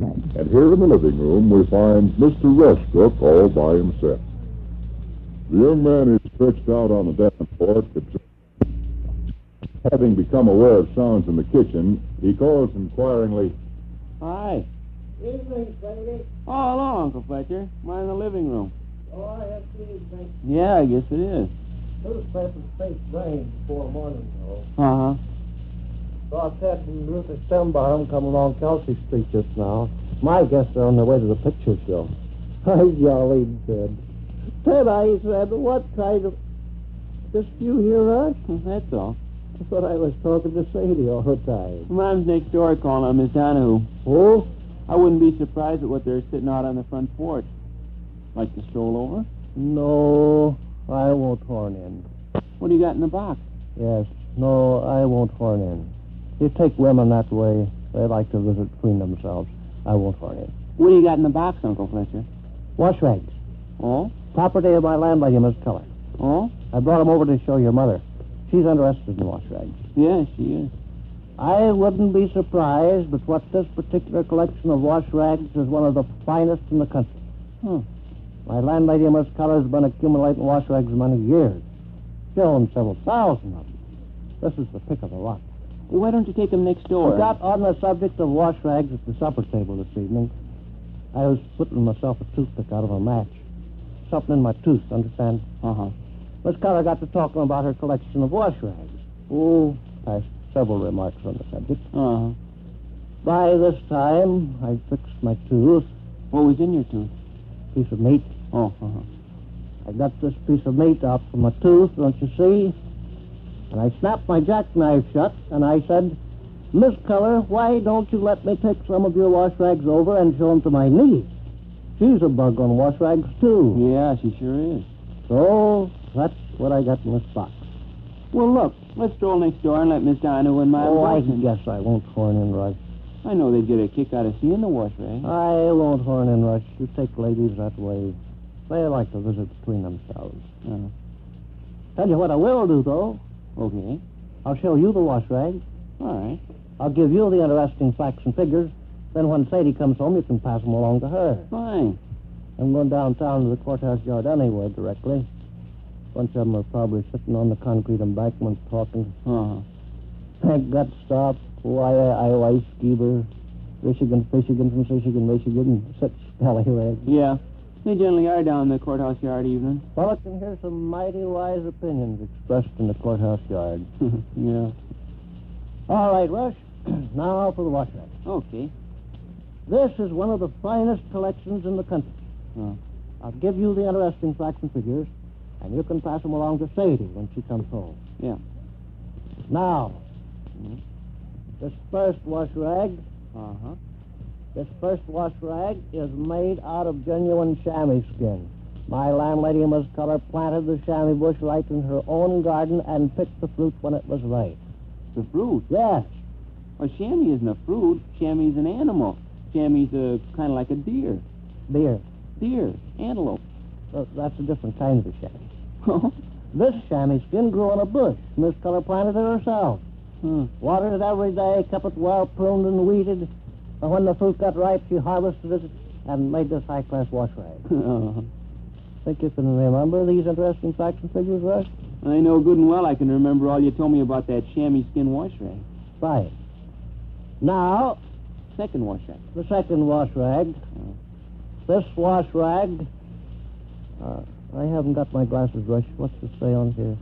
And here in the living room, we find Mr. Russ Gook all by himself. The young man is stretched out on the davenport. Having become aware of sounds in the kitchen, he calls inquiringly, Hi. Evening, Sadie. Oh, hello, Uncle Fletcher. Am I in the living room? Oh, I have to evening. Yeah, I guess it is. Newspapers face rain before morning, though. Uh-huh. Saw Ted and Rufus Stembaum come along Kelsey Street just now. My guess they're on their way to the picture show. I jollied Ted. Ted, I said, what kind of... Just you here, Rush? That's all. I thought I was talking to Sadie all the time. Mom's next door calling on Miss Donahue. Oh? I wouldn't be surprised at what they're sitting out on the front porch. Like to stroll over? No, I won't horn in. What do you got in the box? Yes, no, I won't horn in. You take women that way, they like to visit between themselves. I won't horn in. What do you got in the box, Uncle Fletcher? Washrags. Oh? Property of my landlady, Miss Keller. Oh? I brought them over to show your mother. She's interested in washrags. Yeah, she is. I wouldn't be surprised, but what this particular collection of washrags is one of the finest in the country. My landlady, Miss Keller, has been accumulating washrags many years. She owns several thousand of them. This is the pick of the lot. Well, why don't you take them next door? We got on the subject of washrags at the supper table this evening. I was putting myself a toothpick out of a match. Something in my tooth, understand? Uh-huh. Miss Keller got to talking about her collection of washrags. Oh, passed several remarks on the subject. Uh-huh. By this time, I fixed my tooth. What was in your tooth? Piece of meat. Oh, uh-huh. I got this piece of meat out from my tooth, don't you see? And I snapped my jackknife shut, and I said, Miss Keller, why don't you let me take some of your washrags over and show them to my niece? She's a bug on washrags, too. Yeah, she sure is. So, that's what I got in this box. Well, look, let's stroll next door and let Miss Donahue and Mom Oh, I listen. guess I won't horn in, Rush. I know they'd get a kick out of seeing the washrag. I won't horn in, Rush. You take ladies that way. They like to visit between themselves. Tell you what I will do, though. Okay. I'll show you the washrags. All right. I'll give you the interesting facts and figures. Then when Sadie comes home, you can pass them along to her. Fine. I'm going downtown to the courthouse yard anyway directly. A bunch of them are probably sitting on the concrete embankment talking. Uh-huh. Hank got stopped. Iowa Skeever. Michigan from Michigan. Such scallywags. Yeah. They generally are down in the courthouse yard evening. Well, I can hear some mighty wise opinions expressed in the courthouse yard. Yeah. All right, Rush. Now for the washrag. Okay. This is one of the finest collections in the country. I'll give you the interesting facts and figures, and you can pass them along to Sadie when she comes home. Yeah. Now, this first washrag, Uh-huh. this first washrag is made out of genuine chamois skin. My landlady, Miss Keller, planted the chamois bush right in her own garden and picked the fruit when it was ripe. The fruit? Yes. Well, chamois isn't a fruit. Chamois is an animal. Chamois is kind of like a deer. Deer. Deer. Antelope. That's a different kind of chamois. This chamois skin grew on a bush. Miss Keller planted it herself. Watered it every day, kept it well pruned and weeded. And when the fruit got ripe, she harvested it and made this high-class washrag. Think you can remember these interesting facts and figures, Rush? I know good and well I can remember all you told me about that chamois skin washrag. Right. Now, Second washrag. the second washrag. This washrag... I haven't got my glasses, Rush. What's it say on here?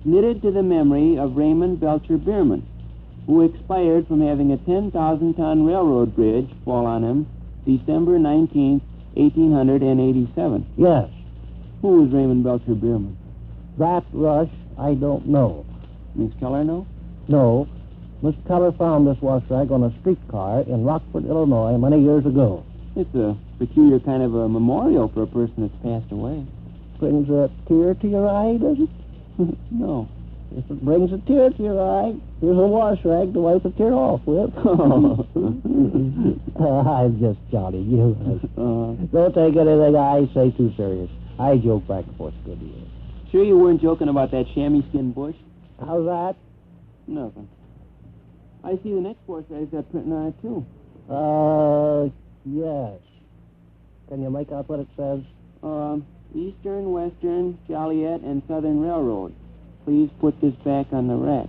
Knitted to the memory of Raymond Belcher Bierman, who expired from having a 10,000-ton railroad bridge fall on him December 19th, 1887. Yes. Who was Raymond Belcher Bierman? That, Rush, I don't know. Miss Keller know? No. Miss Keller found this washrag on a streetcar in Rockford, Illinois, many years ago. It's a peculiar kind of a memorial for a person that's passed away. Brings a tear to your eye, does it? No. If it brings a tear to your eye, here's a washrag to wipe a tear off with. I'm just jollying you. Don't take anything I say too serious. I joke back and forth good to you. Sure you weren't joking about that chamois skin bush? How's that? Nothing. I see the next washrag's got printing on it, too. Yes. Can you make out what it says? Eastern, Western, Joliet, and Southern Railroad. Please put this back on the rack.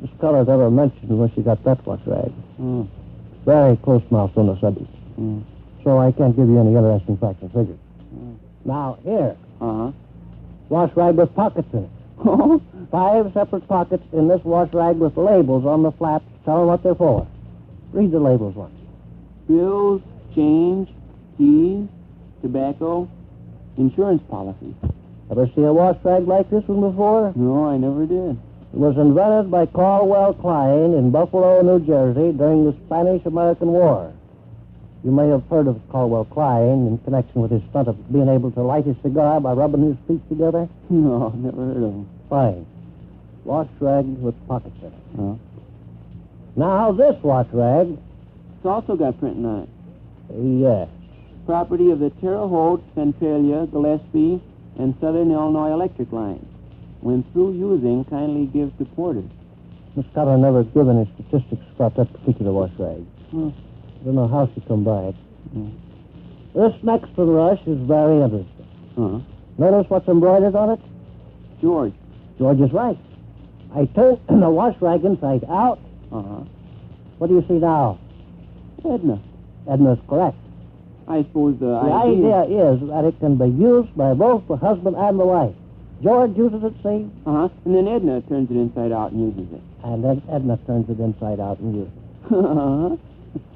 Miss Keller never mentioned where she got that Washrag. Very close-mouthed on the subject. So I can't give you any interesting facts and figures. Now, here. Washrag with pockets in it. 5 separate pockets in this washrag with labels on the flaps telling what they're for. Read the labels once. Bills, change, keys, tobacco, insurance policy. Ever see a washrag like this one before? No, I never did. It was invented by Caldwell Klein in Buffalo, New Jersey during the Spanish-American War. You may have heard of Caldwell Klein in connection with his stunt of being able to light his cigar by rubbing his feet together. No, never heard of him. Fine. Washrag with pockets in it. Now, this washrag... It's also got printing on it. Yes. Property of the Terre Haute, Centralia, Gillespie, and Southern Illinois Electric Lines. When through using, kindly give to porters. Miss Keller never given any statistics about that particular washrag. I don't know how she come by it. This next one, Rush, is very interesting. Notice what's embroidered on it? George. George is right. I turned the washrag inside out. What do you see now? Edna. Edna's correct. I suppose the idea is that it can be used by both the husband and the wife. George uses it, see? And then Edna turns it inside out and uses it. And then Edna turns it inside out and uses it.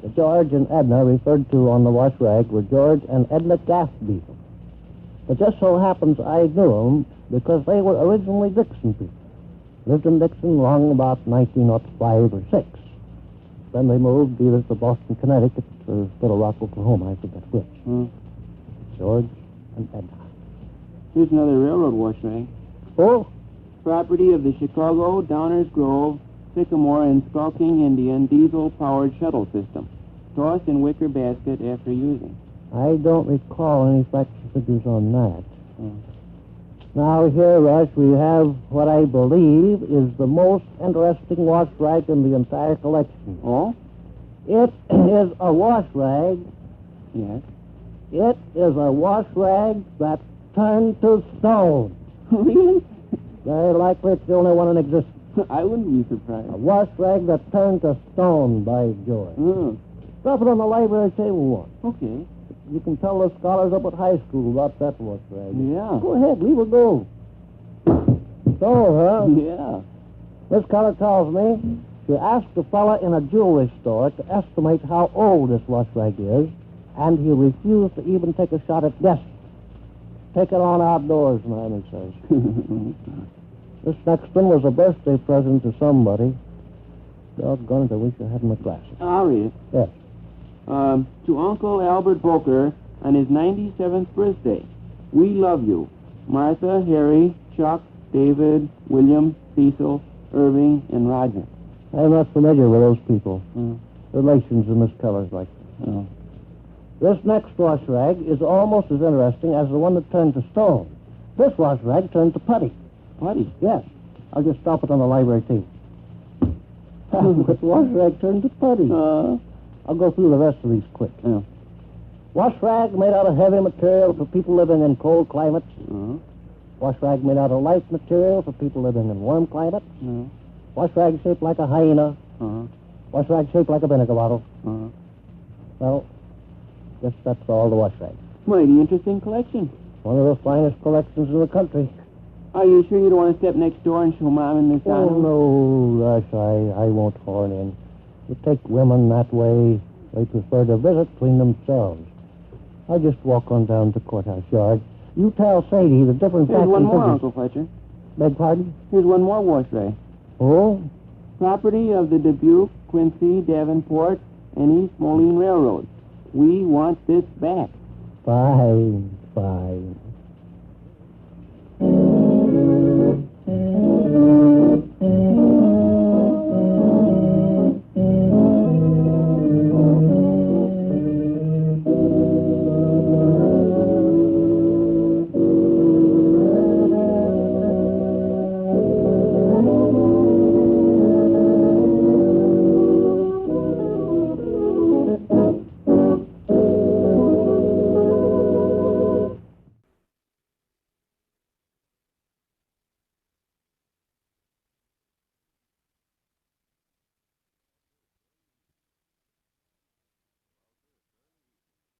The George and Edna referred to on the washrag were George and Edna Gaffney. It just so happens I knew them because they were originally Dixon people. Lived in Dixon long about 1905 or 6. Then they moved either to Boston, Connecticut, or Little Rock, Oklahoma. I forget which. George and Edna. Here's another railroad washrag. Oh? Property of the Chicago, Downers Grove, Sycamore, and Skulking Indian diesel-powered shuttle system. Tossed in wicker basket after using. I don't recall any facts or figures on that. Now, here, Rush, we have what I believe is the most interesting washrag in the entire collection. Oh? It is a washrag. Yes. It is a washrag that turned to stone. Really? Very likely it's the only one in existence. I wouldn't be surprised. A washrag that turned to stone, by George. Drop it on the library table once. Okay. You can tell the scholars up at high school about that washrag. Yeah. Go ahead, leave her go. So, huh? Yeah. Miss Keller tells me she asked a fella in a jewelry store to estimate how old this washrag is, and he refused to even take a shot at guessing. Take it on outdoors, man, he says. This next one was a birthday present to somebody. Doggone it, I wish I had my glasses. I'll read it. Yes. To Uncle Albert Boker on his 97th birthday. We love you. Martha, Harry, Chuck, David, William, Cecil, Irving, and Roger. I'm not familiar with those people. Relations of Miss Keller's like that. This next washrag is almost as interesting as the one that turned to stone. This washrag turned to putty. Putty? Yes. I'll just stop it on the library table. This washrag turned to putty. I'll go through the rest of these quick. Washrag made out of heavy material for people living in cold climates. Washrag made out of light material for people living in warm climates. Washrag shaped like a hyena. Washrag shaped like a vinegar bottle. Well, guess that's all the washrag. Mighty interesting collection. One of the finest collections in the country. Are you sure you don't want to step next door and show Mom and Miss Anna? Oh, no, Rush, I won't horn in. You take women that way, they prefer to visit between themselves. I'll just walk on down to the courthouse yard. You tell Sadie the different facts. Here's one and more, figures. Uncle Fletcher. Beg pardon? Here's one more washrag. Oh? Property of the Dubuque, Quincy, Davenport, and East Moline Railroad. We want this back. Fine, fine.